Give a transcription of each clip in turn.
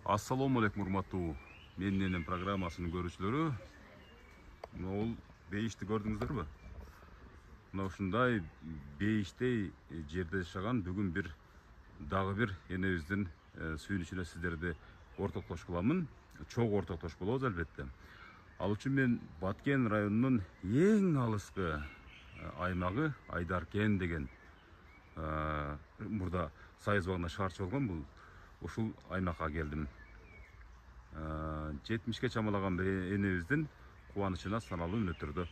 Assalamu alaikum урматтуу менен программасынын көрүүчүлөрү. Ол бейишти көрдүңүздөрбү? Мына ушундай бейиштей жерде жашаган бүгүн дагы бир энебиздин сүйүнүчүнө сиздерди ортоктош кыламын. Чогуу ортоктош болобуз албетте. Ал үчүн мен Баткен районунун эң алыскы аймагы Айдаркен деген мурда Союз багында шаарчы болгон бул ушул аймакка келдим. 70ке чамалаган энебиздин кубанычына саналуу мүнөттөрдө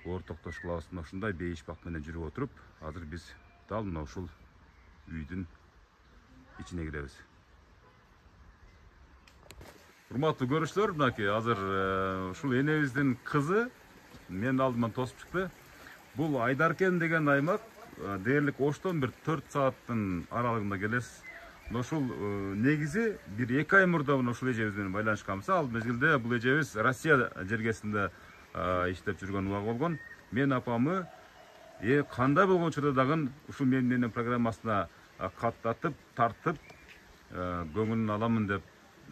ортоктош кылабыз. Ушундай бейиш бак менен жүрүп отуруп, азыр биз дал мына ушул үйдүн ичине киребиз. Урматтуу көрүүчүлөр, мынакей азыр ушул энебиздин кызы мен алдыман тосуп чыкты. Бул Айдаркен деген аймак дээрлик Оштон 4 сааттын аралыгында келесиз. Ошол негизи 1-2 ай мурда ушул эжебиз менен байланышканбыз. Ал мезгилде бул эжебиз Россия жергесинде иштеп жүргөн убагы болгон. Мен апамы кандай болгон учурда дагы ушул менин программасына каттатып, тартып, көңүлүн аламын деп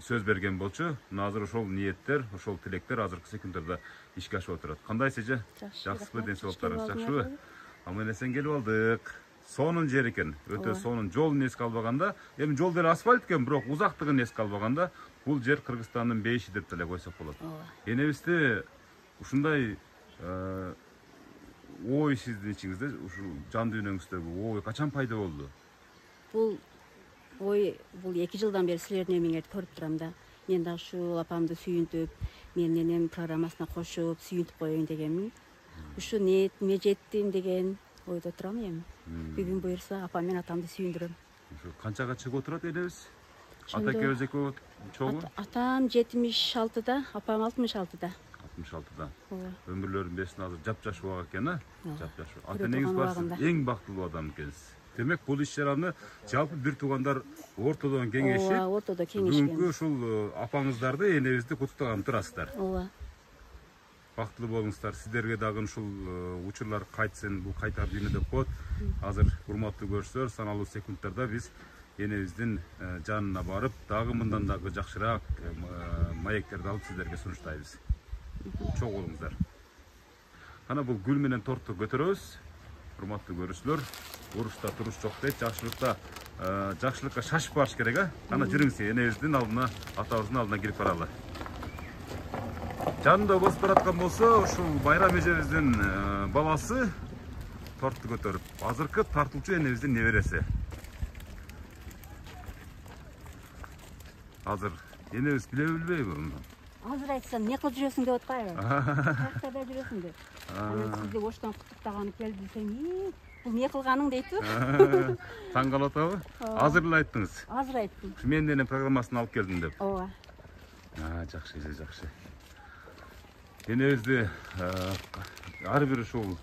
сөз берген болчу. Азыр ошол ниеттер, ошол тилектер азыркы күндөрдө ишке ашып отурат. Кандайсыз эже? Жакшысызбы, денсаулыктарыңыз жакшыбы? Аман эсен келип алдык. Сонун жер экен, өтө сонун. Жолун эске албаганда, эми жол деле асфальт экен, бирок узактыгын эске албаганда, бул жер Кыргызстандын бейиши деп деле койсок болот. Энебизде ушундай ой сиздин ичиңизде, ушул жан дүйнөңүздөгү ой качан пайда болду? Бул ой 2 жылдан бери силердин эмеңерди көрүп турам да. Мен да ушул апамды сүйүнтүп, менин энем программасына кошуп, сүйүнтүп коеюн дегенмин. Ушу ниетиме жеттим деген ойдо турам эми. Бүгүн буюрса апам менен атамды сүйүндүрөм. Канчага чыгып отурат энебиз? Ата экөөбүз экөө чогуу? Атам 76-да, апам 66-да. 66-да. Өмүрлөрүн берсин, азыр жапжаш убак экен, жапжаш. Ата энеңиз барсыз, эң бактылуу адам экенсиз. Демек, бул иш-чараны жалпы бир туугандар ортодон кеңешип, ортодо кеңешкен. Бүгүнкү ушул апаңыздарды, энебизди куттуктаган турасыздар. Бактылуу болуңуздар. Сиздерге дагы ушул учурлар кайтсын, бул кайтар дүйнө деп коет. Азыр урматтуу көрүүчүлөр, саналуу секундтарда биз энебиздин жанына барып, дагы мындан дагы жакшыраак маектерди алып сиздерге сунуштайбыз. Чоң болуңуздар. Ана бул гүл менен торту көтөрөбүз. Урматтуу көрүүчүлөр, урушта туруш жок дейт, жакшылыкка шашып барыш керек, Ана жүрүңүз, энебиздин алдына, атабыздын алдына кирип баралы. Жанында басып бараткан болсо, ушул Байрам эжебиздин баласы торту көтөрүп, азыркы тартылчу энебиздин небереси. Азыр энебиз билебейби? Азыр айтсам, не кылып жүрөсүң деп аткайбы? Кактарда жүрөсүң деп. Анан сизди Оштон куттуктаганы келди десем, бул не кылганың дейтти. Таң калып атабы? Азыр эле айттыңыз. Азыр айттым. Менин программасын алып келдим деп. Ооба. Жакшы, жакшы. Энебизди ар бир ушул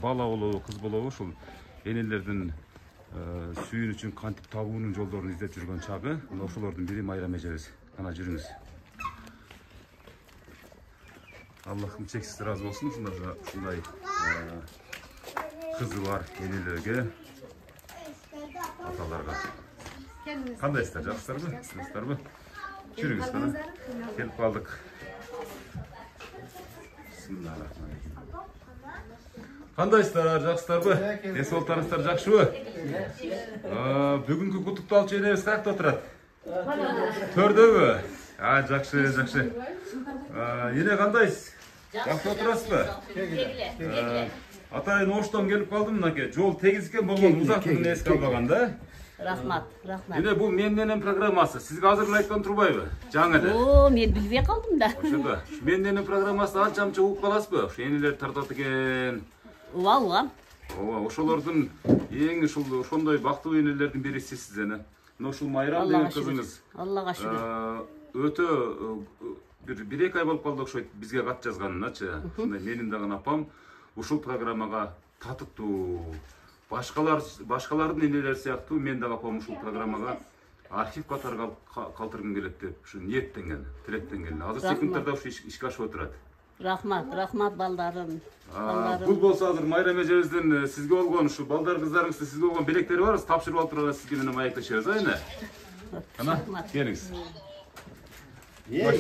бала болобу, кыз болобу, ушул энелердин сүйүнүчүн кантип табуунун жолдорун издеп жүргөн чагы, ошолордун бири Майрам эжебиз. Ана жүрүңүз. Аллахым чексиз ыраазы болсун, ушундай кызы бар энелерге, аталарга. Кандайсыздар, жакшысыздарбы? Сиздербы? Жүрүңүз, кана. Келип калдык. Кандайсыздар, жакшысыздарбы? Денсаулыктарыңыздар жакшыбы? Бүгүнкү куттукталчу энебиз каякта отурат? Төрдөбү? Жакшы, жакшы. Эне кандайсыз? Жакшы отурасызбы? Атайын Оштон келип калдым, мынакей. Жол тегиз экен, болгон узактыгын эске албаган да? Рахмат, рахмат. Эне бул менин программасы. Сизге азыр эле айткан турбайбы? Жаңы эле. Мен билбей калдым да. Ошондо. Менин программасы анча-мынча угуп каласызбы? Ошо энелер тартат экен. Ооба. Ошолордун эң ошондой бактылуу энелердин бири сизсиз эне. Мына ушул Майрам деген кызыңыз. Аллага шүгүр. Өтө 1-2 ай болуп калды окшойт бизге кат жазганыначы. Ушундай менин дагы апам ушул программага татыктуу. Башкалардын энелери сыяктуу мен дагы апам ушул программага архив катары калтыргым келет деп ушу ниеттенген, тилектенген. Азыр секундтарда ушу ишке ашып отурат. Рахмат, рахмат балдарым. Бул болсо азыр Майрам эжебиздин сизге болгон ушу балдар кыздарыңыздын сизге болгон белектери бар, тапшырып алып турган сизге менен маектешебиз, эне. Ана, келиңиз. Бұл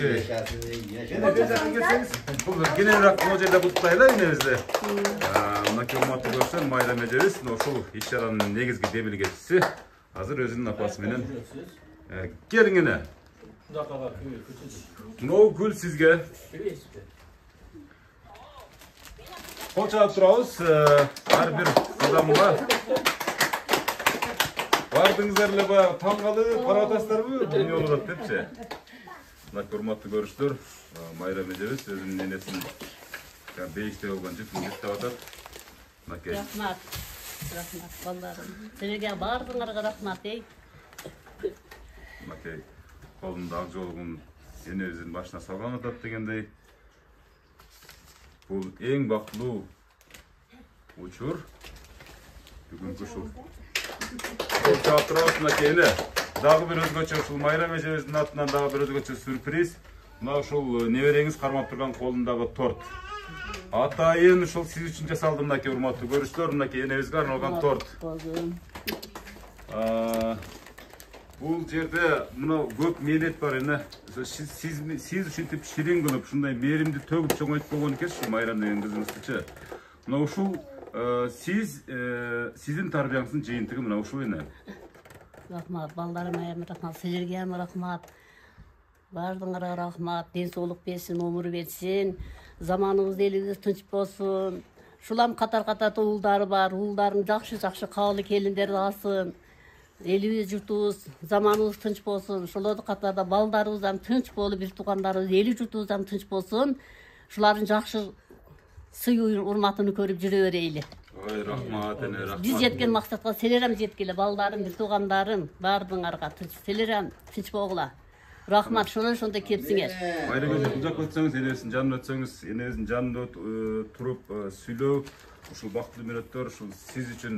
кененірек бұл жерде бұлттайлы енемізді. Мынакей урматтуу көрсөң, майрам эжебиз ошол иш-чаранын негизги демилгечиси азыр өзүнүн апасы менен келиң эне. Мынау гүл сизге. Кол чаап турабыз, ар бир адамга. Бардыңыздар эле баягы таң калып карап атасыздарбы? Эмне болуп атат депчи. Мынакей урматтуу көрүүчүлөр, майрам эжебиз өзүнүн энесин бейиште болгон жыпын жыттап атат. Мынакей. Рахмат. Рахмат балдарым. Силерге бардыңарга рахмат ey. Мынакей колунда ак жолугун энебиздин башына салган атат дегендей. Бул эң бактылуу учур. Бүгүнкү ушул. Чаап турабыз мынакей эне. Дагы бир өзгөчө ушул майрам эжебиздин атынан дагы бир өзгөчө сюрприз. Мына ушул небереңиз кармап турган колундагы торт. Атайын ушул сиз үчүн жасалды мынакей урматтуу көрүүчүлөр, мынакей энебизге арналган торт. Бул жерде мына көп мээлет бар эне. Сиз ушинтип ширин кылып, ушундай мээримди төгүп чоңойтуп койгон экенсиз Майрам деген кызыңыздычы. Мына ушул сиздин тарбияңыздын жыйынтыгы мына ушул эне. Рахмат балдарыма рахмат, силерге рахмат. Бардыңарга рахмат, ден соолук берсин, өмүр берсин. Заманыбыз элибиз тынч болсун. Шулам катар-катар уулдары бар, уулдарын жакшы каалуу келиндер алсын. Элибиз журтубуз, заманыбыз тынч болсун. Ошолорду катарда балдарыбыз ham тынч болуп, бир туугандарыбыз, эли журтубуз ham тынч болсун. Шулардын жакшы сый урматын көрүп жүрө берейли. Ой, рахмат эне, рахмат. Биз жеткен максатка силер ham жеткиле, балдарым, бир туугандарым, бардыңарга тынч, силер ham тынч болгула. Рахмат, ошондой кепсиңер. Майрам эже бул жакка өтсөңүз, энебиздин жанына өтсөңүз, энебиздин жанында туруп сүйлөп, ушул бактылуу мүнөттөр, ушул сиз үчүн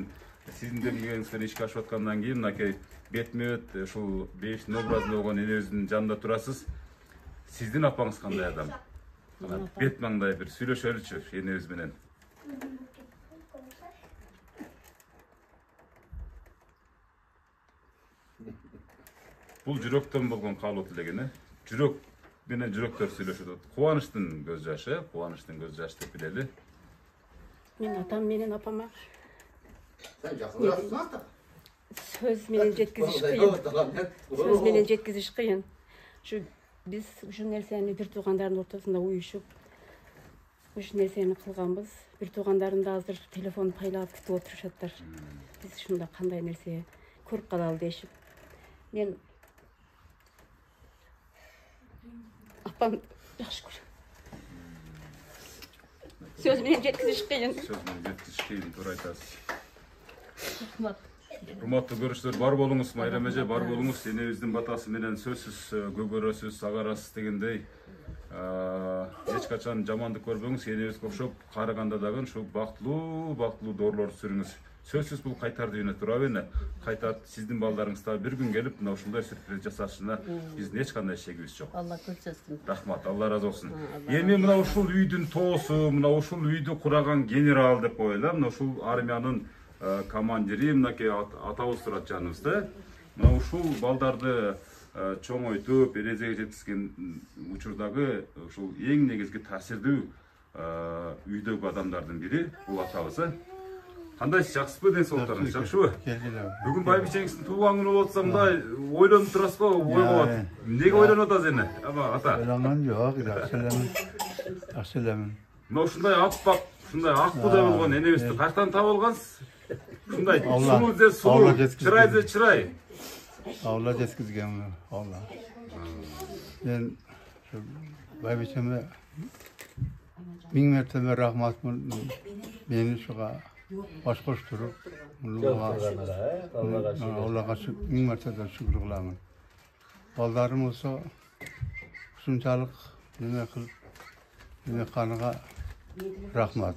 сиздин келгениңизден ишке ашып аткандан кийин мынакей бетме-бет ушул бейиштин образында болгон энебиздин жанында турасыз. Сиздин апаңыз кандай адам? Бет маңдай бир сүйлөшөлүчү энебиз менен. Бул жүрөктөн болгон каалоо тилегени. Жүрөк менен жүрөктөр сүйлөшөт. Кубанычтын көз жашы, кубанычтын көз жашы деп билели. Мен атам менен апама Sen жақындасың ата. сөз менен жеткизиш кыйын. Сөз менен жеткизиш кыйын. Биз ушул нерсени бир туугандардын ортосунда уюшуп, ушул нерсени кылганбыз. Бир туугандарым да азыр телефон пайлап күтүп отурушаттар. Биз ушунда кандай нерсе көрүп калалы дешип. Мен апам жакшы көрөм. Сөз менен жеткизиш кыйын. Сөз менен жеткизиш кыйын, туура айтасыз. Рахмат. Урматтуу көрүүчүлөр, бар болуңуз, Майрам эже, бар болуңуз. Энебиздин батасы менен сөзсүз көгөрөсүз, агарасыз дегендей. Эч качан жамандык көрбөңүз, энебизге окшоп карыганда дагы ушу бактылуу доорлор сүрүңүз. Сөзсүз бул кайтарды үйнө турабы эне. Кайтат сиздин балдарыңыз да бир күн келип, мына ушундай сюрприз жасашына биздин эч кандай шегибиз жок. Алла көрсөтсүн. Рахмат, Алла разы болсун. Эми мына ушул үйдүн тоосу, мына ушул үйдү кураган генерал деп коелу, мына ушул армиянын командири, мынакей атабыз турат жаныбызда. Мына ушул балдарды чоңойтуп, эрежеге жеткизген учурдагы ушул эң негизги таасирдүү үйдөгү адамдардын бири бул атабыз. Кандайсыз, жакшысызбы, ден соолуктарыңыз жакшыбы? Бүгүн байбичеңиздин туулган күнү болуп атса, мындай ойлонуп турасыз го, ой болот. Эмнеге ойлонуп атасыз эне? Ата. Ойлонгон жок, жакшы элемин. Мына ушундай аппак, ушундай ак кудай болгон энебизди качтан таап алгансыз? Ушундай сулуу же сулуу, чырай же чырай. Алла жеткизген, Алла. Мен байбичеме миң мертебе рахматмын. Мени ушуга баш коштуруп, Аллага миң мертебе шүгүр кыламын. Балдарым болсо ушунчалык неме кылып, эме каныга рахмат.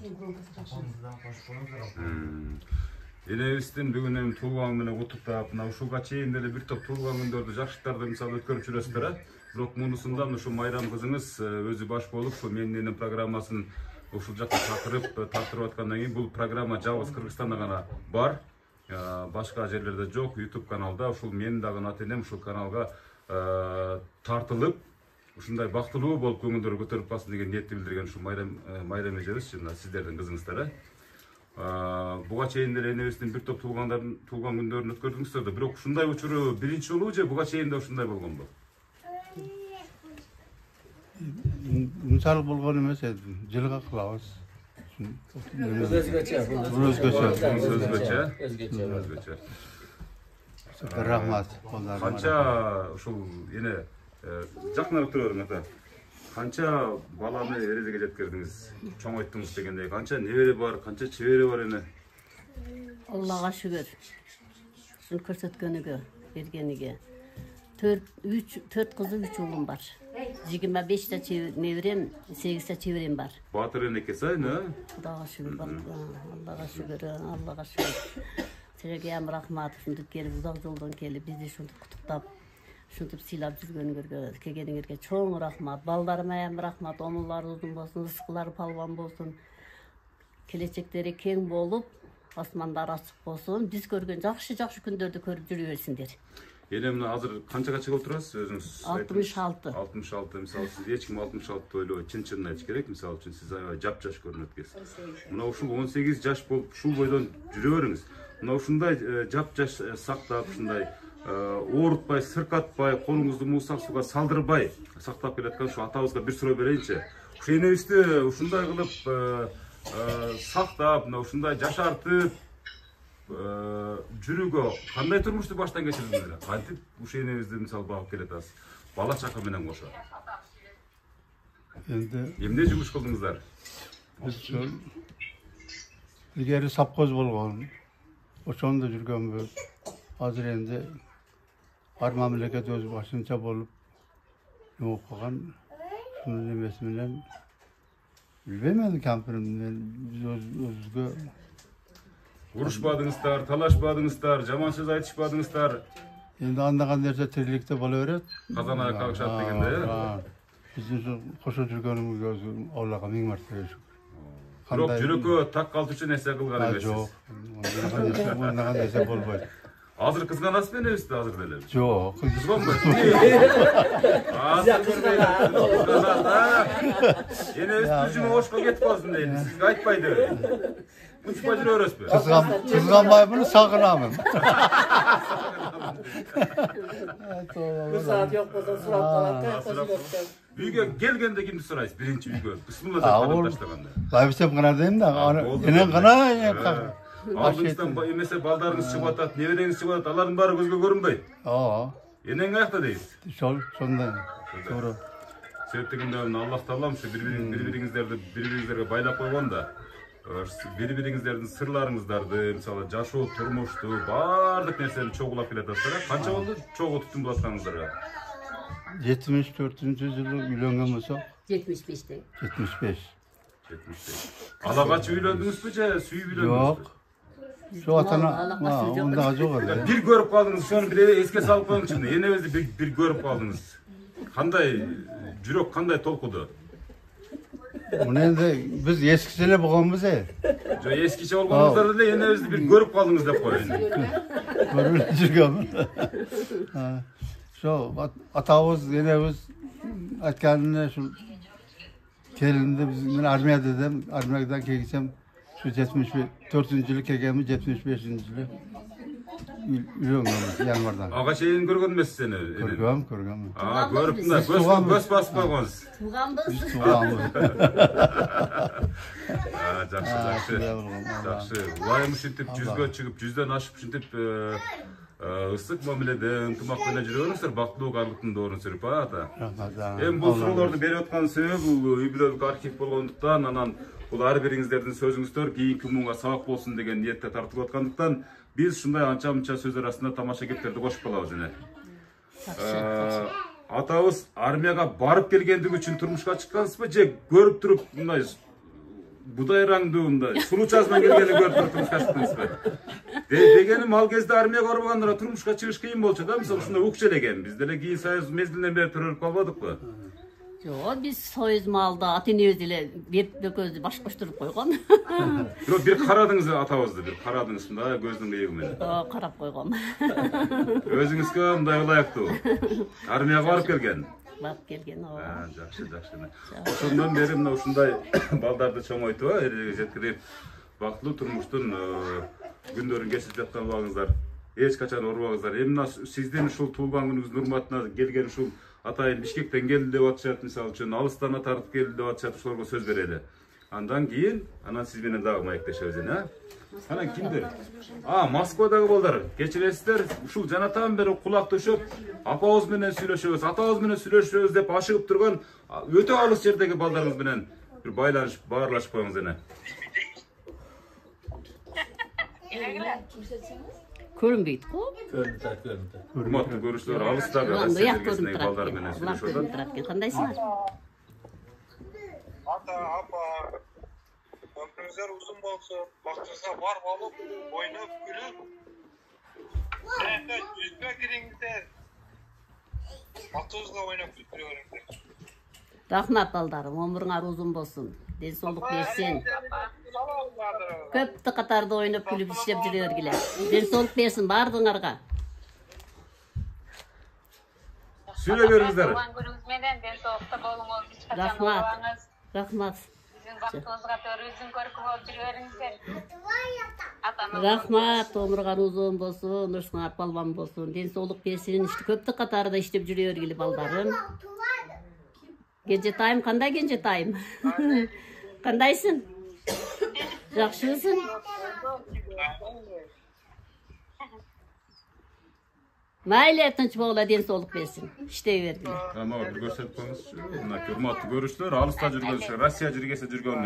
Энебиздин бүгүн эми туулган күнү куттуктап, мына ушуга чейин деле бир топ туулган күндөрдү жакшылыктарды мисалы өткөрүп жүрөсүздөр, бирок мунусунда ушу Майрам кызыңыз өзү баш болуп, ушул менин энем программасын ушул жакка тартырып аткандан кийин бул программа жалгыз Кыргызстанда гана бар. Башка жерлерде жок. YouTube каналда ушул менин дагы ата энем ушул каналга тартылып, ушундай бактылуу болуп көңүлдөрү көтөрүлүп калсын деген ниетти билдирген ушул майрам эжебиз жана сиздердин кызыңыздар. Буга чейин деле энебиздин бир топ туулган күндөрүн өткөрдүңүздөр да, бирок ушундай учуру биринчи жолу же буга чейин да ушундай болгонбу? Мисал болгон эмес, жылга кылабыз. Өзгөчө. Рахмат. Канча ушул эне жакыныраак тура бериң ата. Канча баланы эрежеге жеткирдиңиз, чоңойттуңуз дегендей, канча небере бар, канча чебери бар эне? Аллага шүгүр. Ушун көрсөткөнүгө, бергениге. 4 кызы, 3 уулум бар. 25 та неберем, 8 та чеберем бар. Батыр энеке сайын, Кудайга шүгүр, Аллага шүгүр, Аллага шүгүр. Силерге рахмат, ушинтип келип, узак жолдон келип, бизди ушинтип куттуктап, ушинтип сыйлап жүргөнүңөргө, келгениңерге чоң рахмат. Балдарыма рахмат, омурлары узун болсун, рызкылары палван болсун. Келечектери кең болуп, асмандар ачык болсун. Биз көргөн жакшы күндөрдү көрүп жүрө берсиндер. Эне мына азыр канчага чыгып турасыз өзүңүз? 66. 66. Мисалы сиз эч ким 66 ойлобойт, чын айтыш керек. Мисалы үчүн сиз аябай жапжаш көрүнөт экенсиз. Мына ушул 18 жаш болуп, ушул бойдон жүрө бериңиз. Мына ушундай жапжаш сактап, ушундай оорутпай, сыркатпай, колуңузду муусак сууга салдырбай сактап келаткан ушу атабызга бир суроо берейинчи. Ушу энебизди ушундай кылып сактап, мына ушундай жашартып жүрүүгө кандай турмушту баштан кечирдиңиздер? Кантип ушу энебизди мисалы багып келатасыз? Бала чака менен кошо. Эмне жумуш кылдыңыздар? Биз илгери сапкоз болгон, ошондо жүргөнбүз. Азыр энди ар мамлекет өз башынча болуп жумуп калган. Шунун эмеси менен билбейм эми кампирим менен биз өзүбүзгө Урушпадыңыздар, талашпадыңыздар, жаман сөз айтышпадыңыздар. Енді андаған нерсе тірілікте бола береді. Қазан аяқ қағышады дегенде. Біздің қоша жүргенімізге өзі Аллаға мың мәртебе шүкір. Бирок жүрөккө так калтырчу нерсе кылган эмессиз. Жок. Ондаган нерсе болбойт. Азыр кызганасызбы энебизди азыр деле? Жок. Кызганбайт. Азыр энебиз жүмө ошко кетип калсын дейт. Сизге айтпайды. Учпай жүрө бересизби? Кызганбаймын, сагынамын. Бир саат жок болсо сурап калат. Үйгө келгенде кимди сурайсыз? Биринчи үйгө. Бисмилла деп кадам таштаганда. Лайбисем гана дейм да. Энен гана. Алдыңыздан эмесе балдарыңыз чыгып атат, небереңиз чыгып атат, алардын баары көзгө көрүнбөйт. Энең каякта дейсиз? Сондай. Туура. Себеп дегенде Аллах Таалам ушу бири-бириңизерге байлап койгон да. Бири-бириңиздердин сырларыңыздарды, мисалы жашоо, турмушту, баардык нерсени чогулап келатасыздар. Канча болду чогуу түтүн булатканыңыздарга? 74-жылы үйлөнгөн болсок. 75-те. 75. Ала качып үйлөндүңүзбү же сүйүп үйлөндүңүзбү? Şu atana, onda acı olur. Bir görüp kaldınız, şunu bir eske salıp koyun şimdi. Yenevizde bir görüp kaldınız. Kanday, jürok kanday tolkudu? Bu neydi? Biz eskisiyle bulduğumuz ya. Eskiçe olganızda da yenevizde bir görüp kaldınız da koyun. Görülü jürgüm. Şu atavuz, yeneviz atkanına şu kelinde biz armiyada dedim, armiyadan geçsem. Şu 74-cülük kegemi 75-cülük ürüyoruz yanvardan. Ağa şeyini görgün mü seni? Görgüm. Aa, görüp da göz basıp bakınız. Tuğanbız. Жақсы. Улайым шынтіп жүзге шығып, жүзден ашып шынтіп ысық мамиледе ынтымақ менен жүрөңүздөр, бактылуу карлыктын доорун сүрүп ата. Эми бул суроолорду берип аткан себеп бул үй бүлөлүк архив болгондуктан, анан бул ар бириңиздердин сөзүңүздөр кийинки муңга сабак болсун деген ниетте тартылып аткандыктан биз ушундай анча-мынча сөздөр астында тамаша кептерди кошуп калабыз эне. Атабыз армияга барып келгендиги үчүн турмушка чыккансызбы же көрүп туруп мындай будайраңды мындай сулуу чазынан келгенди көрүп туруп турмушка чыктыңызбы? Дегеним ал кезде армияга барбагандарға турмушка чыгыш кыйын болчу да, мисалы ушундай укчу элеген. Биз деле кийин союз мезгилинен бери төрөлүп калбадыкпы? Жок, биз союз маалда ата-энебиз деле берип көздү баш коштуруп койгон. Бирок бир карадыңыз атабызды, бир карадыңыз мындай көздүн кыйыгы менен. Карап койгом. Өзүңүзгө мындай ылайыктуу. Армияга барып келген. багып келген. Ооба. Жакшы. Ошондон бери мына ушундай балдарды чоңойтуп, эреге жеткирип, бактылуу турмуштун күндөрүн кечирип жаткан убагыңыздар. Эч качан оорубаңыздар. Эми мына сиздин ушул туулган күнүңүздүн урматына келген ушул атайын Бишкектен келди деп атышат, мисалы үчүн алыстан тартып келди деп атышат, ошолорго сөз берели. Андан кийин анан сиз менен дагы маектешебиз эне. Анан кимдер? Москвадагы балдар. Кечиресиздер, ушул жанатан бери кулак төшөп, апабыз менен сүйлөшөбүз, атабыз менен сүйлөшөбүз деп ашыгып турган өтө алыс жердеги балдарыңыз менен бир байланышып, баарлашып коюңуз эне. Көрүнбөйт го? Көрүнүп. Урматтуу көрүүчүлөр, алыстагы Россия жергесиндеги балдар менен сүйлөшүп атат. Кандайсыңар? Ата, апа, ömrünüzler uzun olsun, baktığınızda var olup, oynayıp gülüp, yüzme girinizde, baktığınızda oynayıp gülüyorum. Рахмат балдарым, өмүрүңөр узун болсун. Ден соолук берсин. Көптү катарда ойноп күлүп иштеп жүрө бергиле. Ден соолук берсин баардыгыңарга. Сүйлөп бериңиздер. Рахмат. Sizin vaktinize törüzün körkü olup жүрөңүздөр. Рахмат, өмүрүңөр узун болсун, ушуңар балбан болсун. Ден соолук берсин, көптү катарда иштеп жүрө бергиле балдарым. Кенжетайым, кандай кенжетайым? Кандайсың? Жакшысың? Майле, тынч болгула, ден соолук берсин. Иштей бергиле. Мага бир көрсөтүп коюңузчу. Мына урматтуу көрүүчүлөр, алыста жүргөн, Россия жергесинде жүргөн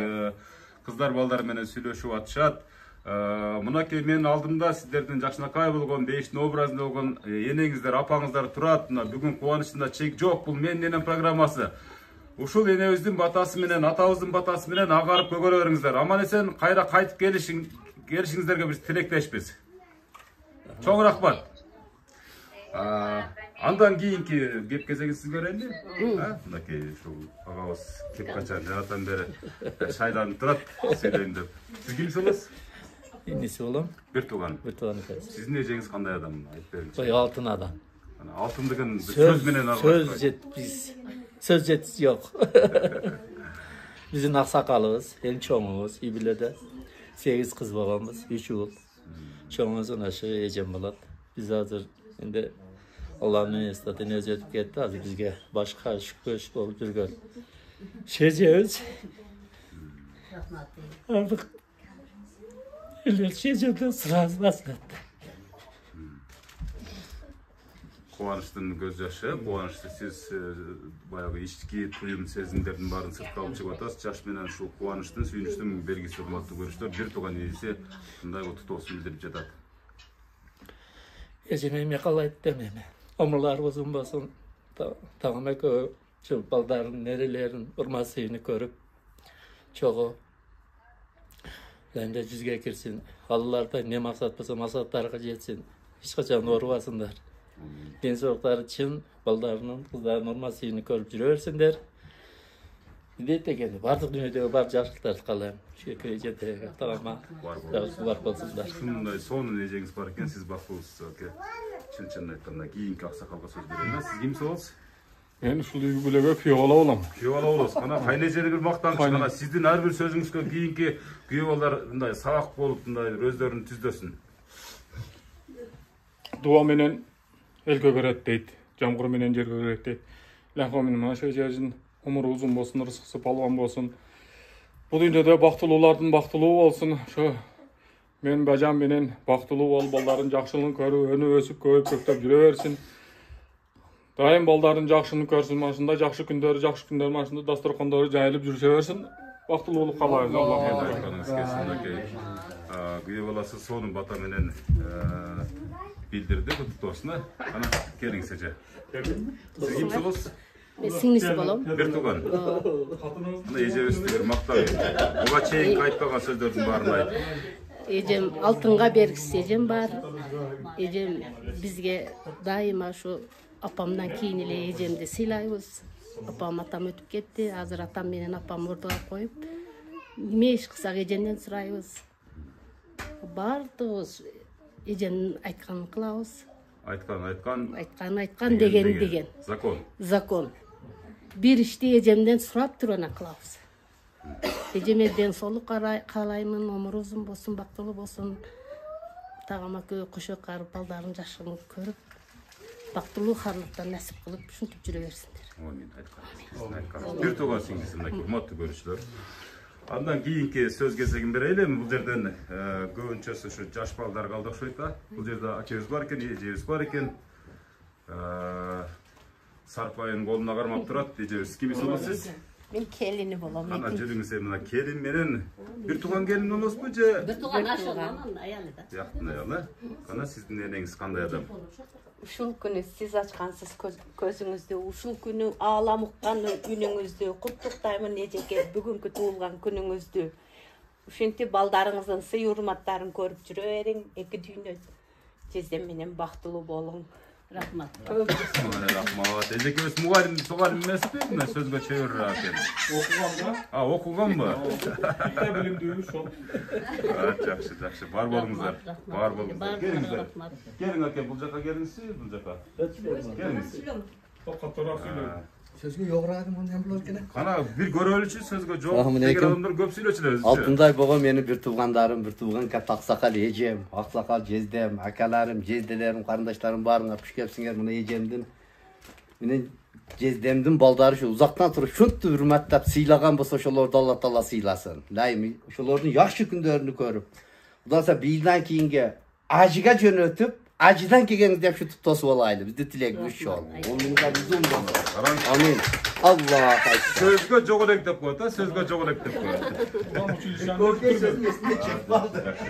кыздар балдар менен сүйлөшүп атышат. Мынакей менин алдымда сиздердин жакшынакай болгон, бейиштин образында болгон энеңиздер, апаңыздар турат. Мына бүгүн кубанычында чек жок. Бул менин энем программасы. Ушул энебиздин батасы менен, атабыздын батасы менен агарып көгөрө бериңиздер. Аман эсен кайра кайтып келишиңиздерге биз тилектешпиз. Чоң рахмат. Андан кийинки кеп кезегин сизге берели. Мынакей ушул агабыз кеп качан жанатан бери шайланып турат, сүйлөйм деп. Сиз кимсиз? Эмнеси болом? Бир тууган. Сиздин эжеңиз кандай адам? Айтып бериңизчи. Ой, алтын адам. Алтын деген сөз менен Söz жетиси жок. Биздин аксакалыбыз, эң чоңубуз, Ибиледе 8 кыз болгонбуз, 3 уул. Чоңубуз ашы эжем болот. Биз азыр энди Алланын эстатын өзү өтүп кетти. Азыр бизге башка шүкөш болуп жүргөн. Шежебиз. Ардык. Эле шежеде сразу басат. Кубанычтын көз жашы, кубанычты сиз баягы ички туюм сезимдердин баарын сыртка алып чыгып атасыз. Жаш менен ушул кубанычтын, сүйүнүчтүн белгиси, урматтуу көрүүчүлөр, бир тууган энеси мындай тутоосун билдирип жатат. Эжеме эме калайт демеме. Омурлары узун болсун. Тагам экөө ушул балдардын нерелерин, урмат сүйүүнү көрүп чогуу энди жүзгө кирсин. Алларда не максат болсо максаттарга жетсин. Эч качан оорубасындар. Ден соолуктары чын, балдарынын, кыздардын урмат сүйүүнү көрүп жүрө берсиндер. Дейт дегенде бардык дүйнөдөгү бар жакшылыктарды каалайм. Ушул эжеге атама бар болсундар. Ушундай сонун эжеңиз бар экен, сиз бактылуусуз аке. Чын айтканда кийинки аксакалга сөз берем. Сиз кимсиз болосуз? Мен ушул үй бүлөгө күйөө бала болом. Күйөө бала болосуз. Кана кайнежери бир мактаныч, кана сиздин ар бир сөзүңүзгө кийинки күйөө балдар мындай сабак болуп, мындай өздөрүн түздөсүн. Дуа менен эл көгөрөт дейт. Жамгыр менен жер көгөрөт дейт. Лахо менен маша жажын умуру узун болсун, рызкысы палван болсун. Бул дүйнөдө бактылуулардын бактылуу болсун. Ошо мен бажам менен бактылуу болуп, балдардын жакшылыгын көрүп, өнүп өсүп, көйүп-көктөп жүрө берсин. Дайым балдардын жакшылыгын көрсүн, машында жакшы күндөр машында дасторкондору жайылып жүрүшө берсин. Бактылуулук каалайбыз, Аллах разы. Күйөө баласы сонун бата менен билдирди тутоосуна. Ана келиңиз эже. Сиз кимсиз болосуз? Мен сиңлиси болом. Бир тууган. Ана эжебизди бир мактап. Буга чейин айтпаган сөздөрдүн баарын айт. Эжем алтынга бергис эжем бар. Эжем бизге дайыма ушу апамдан кийин эле эжемди сыйлайбыз. Апам атам өтүп кетти. Азыр атам менен апам ортого коюп, эмне иш кылсак эжемден сурайбыз. Бардыгыбыз эжемдин айтканын кылабыз. Айткан Айткан деген. Закон. Закон. bir işti эжемден сурап туруп ана кылабыз. Эжеме ден соолук каалаймын, өмүрү узун болсун, бактылуу болсун. Тагама көй кошок карып, балдарын жашыгын көрүп, бактылуу харлыктан насип кылып, ушинтип жүрө берсиндер. Амин. Айткан. Бир тууган сиңдиси мынакей урматтуу көрүүчүлөр. Андан кийинки сөз кезегин берели. Бул жерден көбүнчөсү ушу жаш балдар калды окшойт да. Бул жерде акебиз бар экен, эжебиз бар экен. Сарпайын колуна кармап турат. Эжебиз кимиз болосуз? Мен келини болом. Ана жүрүңүз мына келин менен бир тууган келин болосузбу же? Бир тууган ашыган аялы да. Жактын аялы. Кана сиздин энеңиз кандай адам? Ушул күнү сиз ачкансыз көзүңүздү, ушул күнү аалам уккан күнүңүздү куттуктаймын эжеке, бүгүнкү туулган күнүңүздү. Ушинтип балдарыңыздын сый урматтарын көрүп жүрө бериң, эки дүйнө жездем менен бактылуу болуң. Рахмат. Рахмат. Эжекебиз мугалим эмеспи? Мына сөзгө чөбүрөөк экен. Окуганбы? Билимдүү ошол. Жакшы. Бар болуңуздар. Келиңиздер. Келиң аке, бул жака келиңизчи, бул жака. Келиңиз. Токаттуураак сүйлөйм. Сөзгө жогораагы мындан болот экен. Кана бир көрөлүчү сөзгө жок деген адамдар көп сүйлөчүлөр өзү. Алтындай болгон менин бир туугандарым, бир тууган катты аксакал эжем, аксакал жездем, акаларым, жезделерим, карындаштарым баарыңар куш келипсиңер. Мына эжемдин менен жездемдин балдары ушу узактан туруп ушинтип урматтап сыйлаган болсо ошолорду Алла Таала сыйласын. Дайым ошолордун жакшы күндөрүнү көрүп, Кудай са бийилдан кийинге ажыга жөнөтүп, ажыдан келгениңизде ушинтип тосуп алайлы. Бизди тилегибиз ошол. Амин. Аллах айт. Сөзгө жок элек деп коет, сөзгө жок элек деп коет.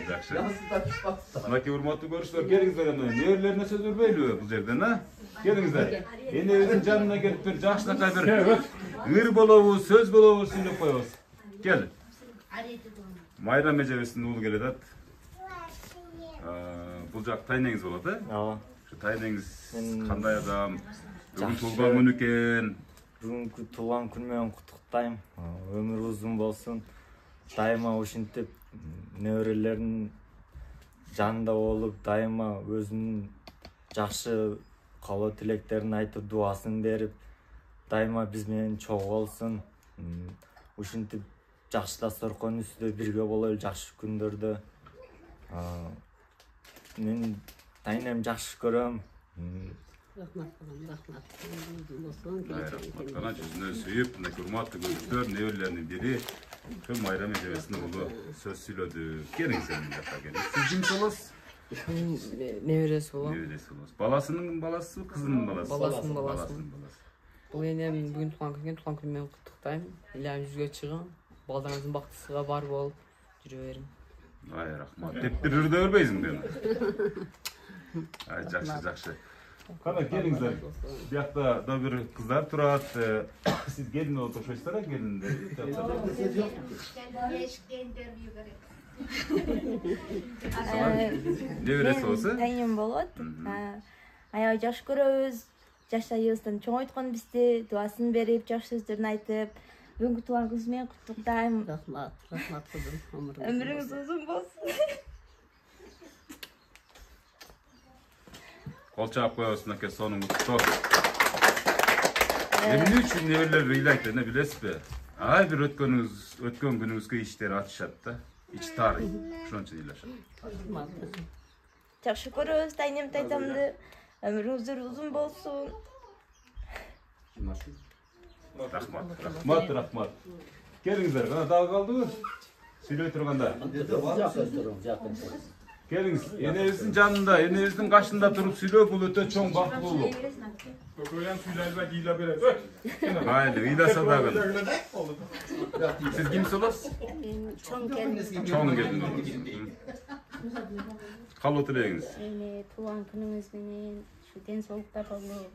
Жакшы. Мынакей урматтуу көрүүчүлөр, келиңиздер мына неберелерине сөз бербейлиби бул жерден, а? Келиңиздер. Энебиздин жанына келип бир жакшынакай бир ыр болобу, сөз болобу сүйлөп коебуз. Кел. Майрам эжебиздин уулу келет ат. Бул жак тайнеңиз болот, э? Ооба. Ушу тайнеңиз кандай адам? Бүгүн туулган күн экен. Бүгүнкү туулган күн менен куттуктайм. Өмүрү узун болсун. Дайыма ушинтип неберелеринин жанында болуп, дайыма өзүнүн жакшы каалоо тилектерин айтып, дубасын берип, дайыма биз менен чогуу болсун. Ушинтип жакшылап соркон үстүдө бирге бололу жакшы күндөрдө. Мен тайнем жакшы көрөм. Рахмат. Кана жүзүнө сүйүп, мынакей урматтуу көрүүчүлөр, неберелеринин бири ошол Майрам эжебиздин уулу сөз сүйлөдү. Келиңиздер мына жака келиңиз. Сиз кимсиз болосуз? Небереси болом. Баласынын баласы, кызынын баласы? Баласынын баласы. Бул энем бүгүн туулган күнү менен куттуктайм. Илям жүзгө чыгың, балдарыңыздын бактысыга бар болуп жүрө бериң. Ай, рахмат. Деп бир үрдө бербейсиңби? Ай, жакшы. Кана келиңиздер. Биякта да бир кыздар турат. Сиз келин болуп окшойсуздар, келиндер. Небереси болсо? Тайнем болот. Аябай жакшы көрөбүз. Жашайыбыздан чоңойткон бизди, дубасын берип, жакшы сөздөрүн айтып, бүгүнкү туулган күнүңүз менен куттуктайм. Рахмат кызым. Өмүрүңүз узун болсун. Кол чаап коебуз, мынакей сонун куттуктоо. Эмне үчүн неберелер ыйлайт, эне билесизби? Ай бир өткөн күнүңүзгө иштер ачышат да. Ич таарыйт. Ошон үчүн ыйлашат. Жакшы көрөбүз тайнем тайтамды. Өмүрүңүздөр узун болсун. Рахмат. Келиңиздер, кана дагы калдыбы? Сүйлөй тургандар. Келиңиз, энебиздин жанында, энебиздин кашында туруп сүйлөө, бул өтө чоң бактылуулук. Көкөйөн сүйлөйбөй ыйлап берет. Майли, ыйласа дагы. Сиз кимсиз болосуз? Чоң келин. Чоң келин. Каалоо тилегиңиз? Туулган күнүңүз менен ушу ден соолукта болуп,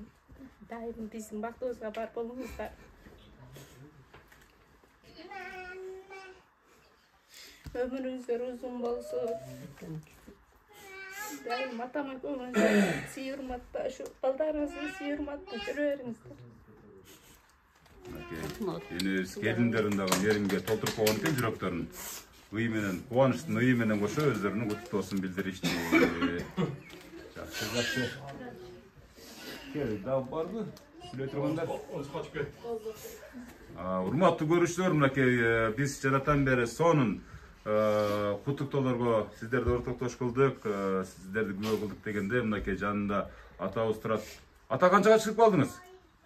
дайым биздин бактыбызга бар болуңуздар. Өмүрүңүздөр узун болсун. Дайым атама көңүлүңүздө сый урматта, ушу балдарыңыздын сый урматта жүрө бериңиздер. Энебиз келиндерин дагы мээримге толтуруп койгон экен жүрөктөрүн. Ый менен, кубанычтын ый менен кошо өздөрүнүн куттуктоосун билдиришти. Жакшы. Кел, дагы барбы? Сүйлөй тургандар. Урматтуу көрүүчүлөр, мынакей биз жадатан бери сонун куттуктоолорго сиздерди ортоктош кылдык, сиздерди күбө кылдык дегенде мынакей жанында атабыз турат. Ата канчага чыгып калдыңыз?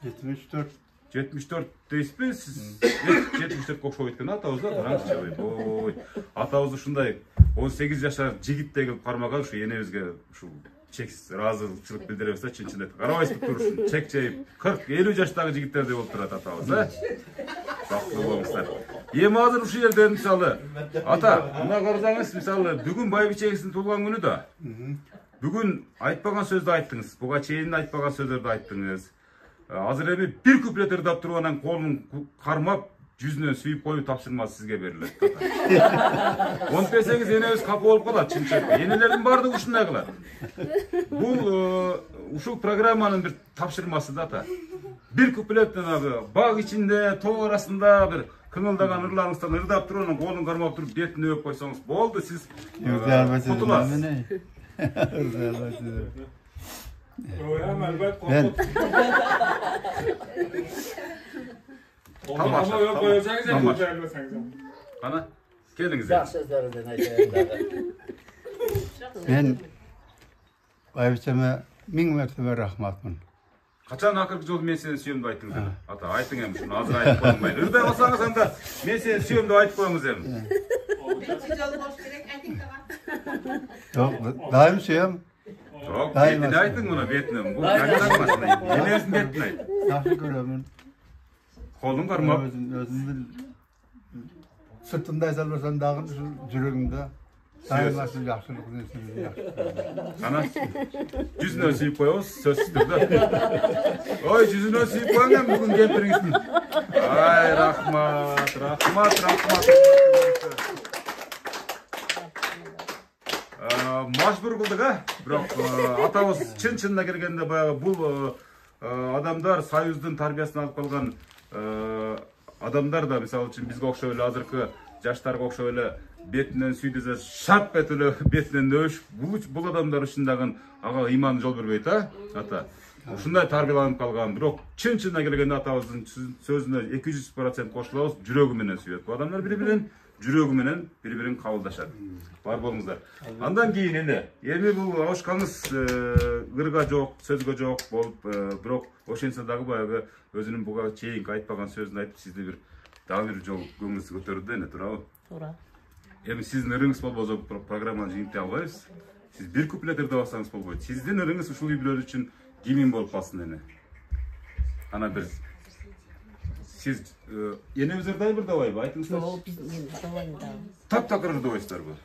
74. 74 дейсизби? Сиз 74 окшоп кеткен атабыз да, караңызчы. Ой, атабыз ушундай 18 жашар жигитте келип кармаган, ушу энебизге ушу чексиз ыраазычылык билдиребиз да, чын чын карабайсызбы турушун, чек жейип 40-50 жаштагы жигиттердей болуп турат атабыз, бактылуу болуңуздар. Эми азыр ушул жерден мисалы, ата, мына карасаңыз, мисалы, бүгүн байбичеңиздин туулган күнү да. Бүгүн айтпаган сөздү айттыңыз, буга чейин айтпаган сөздөрдү айттыңыз. Азыр эми бир куплет ырдап туруп анан колун кармап, жүзүнөн сүйүп коюу тапшырмасы сизге берилет. Онтпесеңиз энебиз капа болуп калат, чынчы. Энелердин баардыгы ушундай кылат. Бул ушул программанын бир тапшырмасы да, ата. Бир куплеттен баг ичинде, тоо арасында бир кыңылдаган ырларыңыздан ырдап туруп, анан колун кармап туруп, бетин өп койсоңуз болду, сиз кутуласыз. Ana, kelingizler. Ben baybiçeme 1000 mertebe rahmatmın. Kaçan akırkı jol men seni sүйөм деп айттыңыз эми. Ата, айтың эми, шуну азыр айтып коймойн. Ырдай алсаңыз анда мен сени сүйөм деп айтып коюңуз эми. Yok, daim suyam. Yok, betini aytың муну, бетине. Бул камераңыз. Энеңиздин бетин айт. Yaxşı görömün. Kolun karmap. Özümün sırtımda salırsan dağın yüreğimde. Daim asıl yaxşılık nesini yaxşı. Ana, yüzüne suyup koyuyoruz, sözsüzdür da. Oy, yüzüne suyup koyun bugün kempiringizin. Ay, rahmat, rahmat, rahmat. Majbur kıldık ha. Bırak, atabız çın-çınına kirgende bu adamlar Soyuzdun tarbiyasını alıp kalgan adamlar da misal için bizge okşo öyle azırkı жаштарга окшоп эле бетинен сүйдүзө шарп этип эле бетинен нөш бул адамдар ушундагы ага ыйман жол бербейт ата. Ушундай тарбияланып калган, бирок чын-чынына келгенде атабыздын сөзүнө 200% кошулабыз, жүрөгү менен сүйөт. Бул адамдар бири-бирин жүрөгү менен бири-бирин кабылдашат. Бар болуңуздар. Андан кийин эми бул абышкаңыз ырга жок, сөзгө жок болуп, бирок ошентсе дагы баягы өзүнүн буга чейинки айтпаган сөзүн айтып сизди бир дагы бир жол көңүлүңүздү көтөрдү эне, туурабы? Туура. Эми сиздин ырыңыз болбосо программаны жыйынтый албайбыз. Сиз бир куплет ырдап алсаңыз болбойт. Сиздин ырыңыз ушул үй-бүлө үчүн кимин болуп калсын эне. Ана бир сиз энебиз ырдайбы ырдабайбы? Айтыңыздар. Жок, биз ырдабайм да. Таптакыр ырдабайсыздарбы?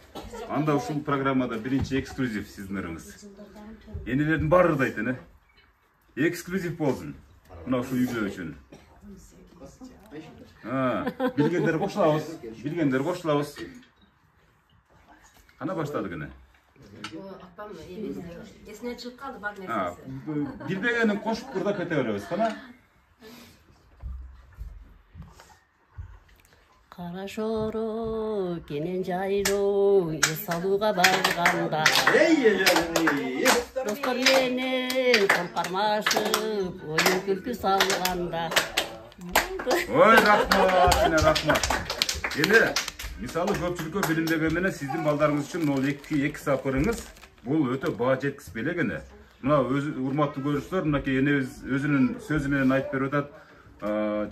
Анда ушул программада биринчи эксклюзив сиздин ырыңыз. Энелердин баары ырдайт эне. Эксклюзив болсун. Мына ушул үй-бүлө үчүн. Билгендер кошулабыз. Билгендер кошулабыз. Кана баштадык эне. Апам эсине чыгып калды бар нерсеси. Билбегенин кошуп ырдап кете беребиз, кана? Кара шоро кенен жайлоо эс алууга барганда достор менен кол кармашып оюн күлкү салганда. Ой, рахмат, эне рахмат. Эне мисалы көпчүлүккө билимдеген менен сиздин балдарыңыз үчүн могул 2 сапырыңыз бул өтө баа жеткиз белек эне. Мына урматтуу көрүүчүлөр, мынакей энебиз өзүнүн сөзү менен айтып берип атат.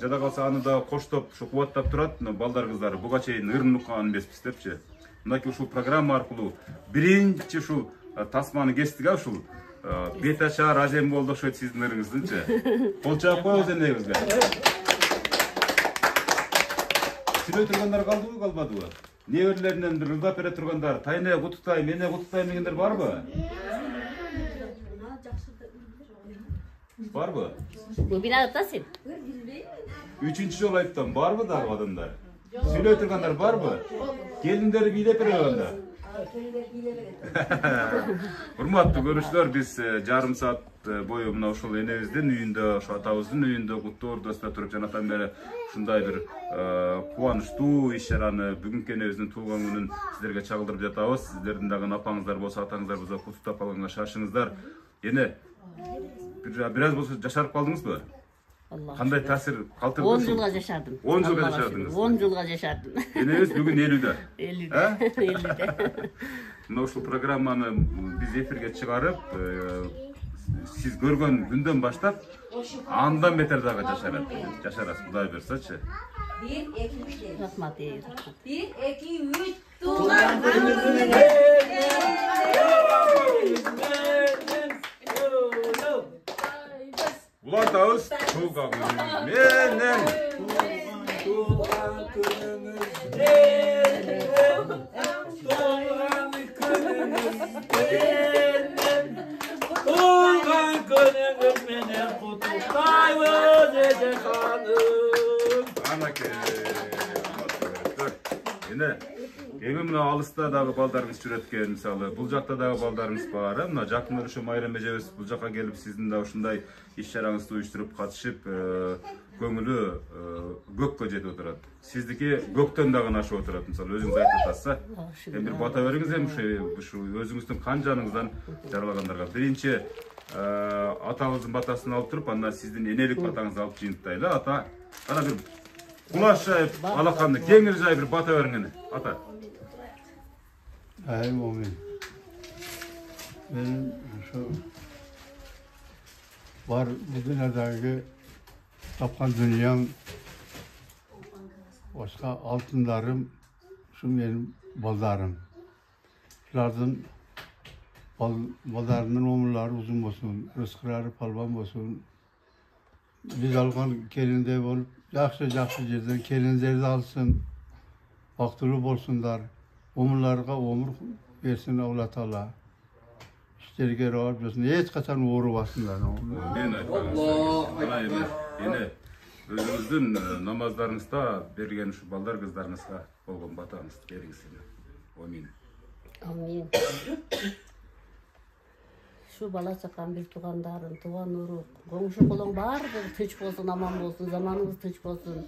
Жада калса аны да коштоп, кубаттап турат, балдар кыздары буга чейин ырын уккан эмеспиз депчи. Мынакей ушул программа аркылуу биринчи ушул тасманы кестик ушул бет ачар азем болду окшойт сиздин ырыңыздынчы. Кол чаап коебуз энебизге. Сүйлөй тургандар калдыбы, калбадыбы? Неберелеринен бир ырдап бере тургандар, тайне куттуктайм, эне куттуктайм дегендер барбы? Барбы? Бул бина ырдасың? 3-чү жол айттым, барбы дагы адамдар? Сүйлөй тургандар барбы? Келиндер бийлеп бере анда. Урматтуу көрүүчүлөр, биз жарым саат бою мына ушул энебиздин үйүндө, ошо атабыздын үйүндө куттуу ордосуна туруп жанатан бери ушундай бир кубанычтуу иш-чараны бүгүнкү энебиздин туулган күнүн сиздерге чагылдырып жатабыз. Сиздердин дагы апаңыздар болсо, атаңыздар болсо куттуктап алганга шашыңыздар. Эне бир аз болсо жашарып калдыңызбы? Кандай таасир калтырды? 10 жылга жашадым. 10 жылга жашадыңыз. 10 жылга жашадым. Энеңиз бүгүн 50'de. 50'de. 50'de. Мына ушул программаны биз эфирге чыгарып, сиз көргөн күндөн баштап андан бетер дагы жашарасыз, Кудай буйрсачы. 1 2 3 Рахмат. 1 2 3 Туган Улантабыз туган күнүңүз менен. Туган күнүңүз менен. Туган күнүңүз менен куттуктайбыз эже ханым. Анаке. Эне эми мына алыста дагы балдарыңыз жүрөт экен, мисалы, бул жакта дагы балдарыңыз бар. Мына жакын ошо Майрам эжебиз бул жака келип сиздин да ушундай иш-чараңызды уюштуруп катышып, көңүлү көккө жетип отурат. Сиздики көктөн дагы ашып отурат. Мисалы, өзүңүз айтып атасыз. Эми бир бата бериңиз, эми ушу өзүңүздүн кан жаныңыздан жаралагандарга. Биринчи атабыздын батасын алып туруп, андан сиздин энелик батаңызды алып жыйынтайлы. Ата, ана бир кулаш жайып, алаканды кеңир жайып бир бата бериңиз. Ата. Ай, момин. Benim şu var bu dünyadaki tapkan dünyam başka altınlarım şu benim baldarım. Şulardan baldarının omurları uzun olsun, rızkları palvan olsun. Biz algan kelinde olup yaxşı yerden kelinleri de alsın, baktırıp olsunlar. Omurlarga omur versin avlat Allah. İşlerge rahat olsun. Hiç kaçan uğru basınlar. Ben aytpаңыз. Ene özünüzdün namazlarınızda bergen şu balдар kızlarınızga болгон батаңызды бериңиз. Амин. Amin. Şu bala çakan bir tuğandarın, tuğan uruk, komşu kolun bardыр, tınç bolsun, aman bolsun, zamanınız tınç bolsun.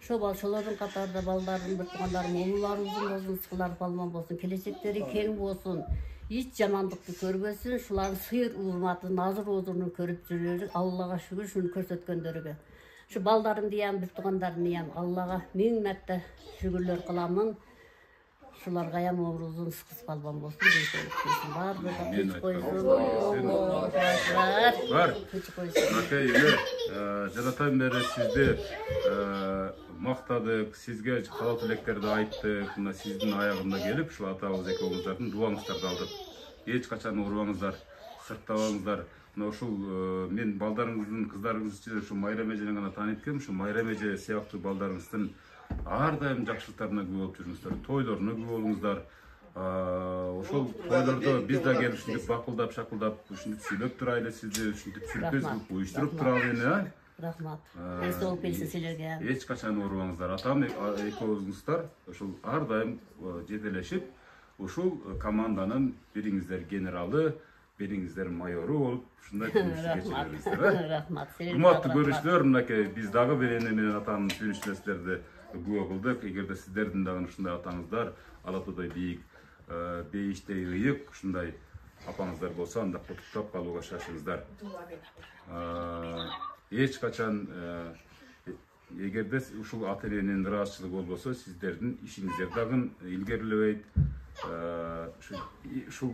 Şu balçaların katarda baldarın, bir tuğandarın, oğullar uzun bolsun, sıkılar balman bolsun, kelecekleri keng bolsun. Hiç jamanlıkты көрбөсүн, шулардын сыйыр урматы, назыр озурун көрүп жүрөлүк. Аллага шүгүр шуну көрсөткөндөргө. Şu балдарын диян, bir туғандарын диян, Аллага миң мәртө шүгүрлөр кыламын. Şularga yam uzun sıkız balban bolsun, var burada küçük koysun. Var. Küçük koysun. Bakay, Janatan beri sizde maqtadık, sizge halal tileklerdi ayttık, sizdin ayağında gelip şu atağız ekoğuzlardan duаңыздарdı aldık. Hiç kaçan uğruаңыздар, sırttabаңыздар. Ошол мен балдарыңыздын, кыздарыңыздын şu Майрам эжени гана таанып келдим, şu Майрам эже сыяктуу балдарыңыздын ар дайым жакшылыктарына күбө болуп жүрүңүздөр, тойлоруна күбө болуңуздар. Ошол тойлордо биз да келип ушинтип бакылдап, шакылдап, ушинтип сүйлөп турайлы, сизди ушинтип сюрприз кылып уюштуруп туралы эне. Рахмат. Эсок келсин силерге. Эч качан оорубаңыздар. Атам экөөңүздөр ошол ар дайым жетелешип, ушул команданын бириңиздер генералы, бириңиздер майору болуп, ушундай күнүштү кечиресиздер. Рахмат. Урматтуу көрүүчүлөр, мынакей биз дагы бир эне менен атанын сүйүнүчүлөрдү күбө кылдык. Эгерде сиздердин дагы ушундай атаңыздар алатуудай бийик, бейиштей ыйык ушундай апаңыздар болсо, анда куттуктап калууга шашыңыздар. Эч качан эгерде ушул ата-эненин ыраазычылыгы болбосо, сиздердин ишиңиздер дагы илгерилебейт. Ушул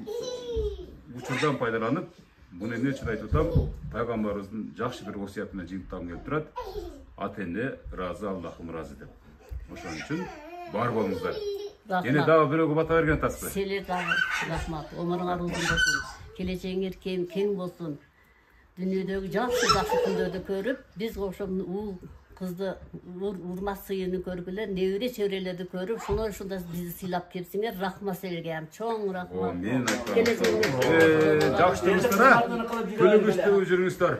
учурдан пайдаланып, буну эмне үчүн айтып атам? Пайгамбарыбыздын жакшы бир осуятына жыйынтыгым келип турат. Ата-эне ыраазы, Аллахым ыраазы деп. Ошон үчүн бар болуңуздар. Эне дагы бирөөгө бата берген атасызбы? Силер дагы рахмат. Өмүрүңөр узун болсун. Келечегиңер кең болсун. Дүйнөдөгү жакшы күндөрдү көрүп, биз ошол уул кызды урмат сыйыны көргүлө, небере чөйрөлөрдү көрүп, ушунда бизди сыйлап келсиңер, рахмат силерге ham чоң рахмат. Жакшы турмуңуздар, күлүгүчтүү жүрүңүздөр.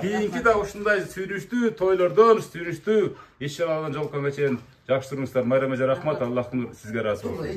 Кийинки да ушундай сүйүнүчтүү тойлордон, сүйүнүчтүү иш-чаралардан жолукканга чейин жакшы турмуңуздар. Майрам эже рахмат, Аллахым сизге ыраазы болсун.